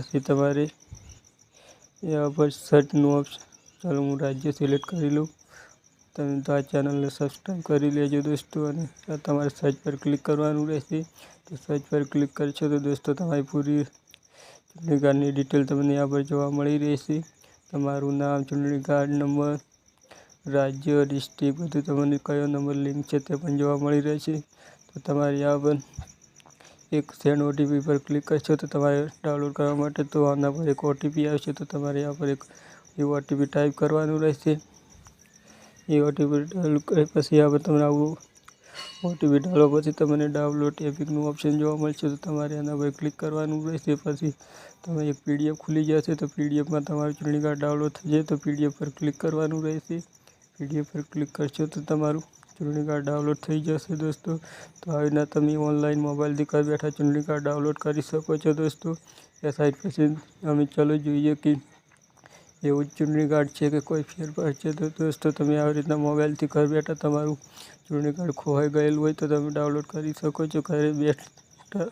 પછી તમારે यहाँ पर સર્ચનું ઓપ્શન, ચાલો હું રાજ્ય સિલેક્ટ કરી લઉં। તમે તો આ ચેનલને સબસ્ક્રાઈબ કરી લેજો દોસ્તો, અને તમારે સર્ચ પર ક્લિક કરવાનું રહેશે। તો સર્ચ પર ક્લિક કરશો તો દોસ્તો તમારી પૂરી ચૂંટણી કાર્ડની ડિટેલ તમને यहाँ પર જોવા મળી રહેશે। તમારું નામ, ચૂંટણી કાર્ડ નંબર, રાજ્ય, ડિસ્ટ્રિક્ટ બધું તમને કયો નંબર લિંક છે તે પણ જોવા મળી રહેશે। તો તમારે यहाँ પર એક સેન્ડ ઓટીપી પર ક્લિક કરશો તો તમારે ડાઉનલોડ કરવા માટે તો આના પર એક ઓટીપી આવશે। તો તમારે यहाँ પર એક એ ઓટીપી ટાઈપ કરવાનું રહેશે। એ ઓટીપી ડાઉનલોડ કર્યા પછી यहाँ પર તમને આવું ઓટીપી ડાલો પછી તમને ડાઉનલોડ એપિકનું ઓપ્શન જોવા મળશે। તો તમારે આના પર ક્લિક કરવાનું રહેશે। પછી તમે એક પીડીએફ ખુલી જશે, તો પીડીએફમાં તમારું ચૂંટણી કાર્ડ ડાઉનલોડ થઈ જાય તો પીડીએફ પર ક્લિક કરવાનું રહેશે। પીડીએફ પર ક્લિક કરશો તો તમારું ચૂંટણી કાર્ડ ડાઉનલોડ થઈ જશે દોસ્તો। તો આવી રીતના તમે ઓનલાઈન મોબાઈલથી ઘર બેઠા ચૂંટણી કાર્ડ ડાઉનલોડ કરી શકો છો દોસ્તો। એ સાઇટ પછી અમે ચાલો જોઈએ કે એવું જ ચૂંટણી કાર્ડ છે કે કોઈ ફેરફાર છે। તો દોસ્તો તમે આવી રીતના મોબાઈલથી ઘર બેઠા તમારું ચૂંટણી કાર્ડ ખોવાઈ ગયેલું હોય તો તમે ડાઉનલોડ કરી શકો છો ઘરે બેઠા।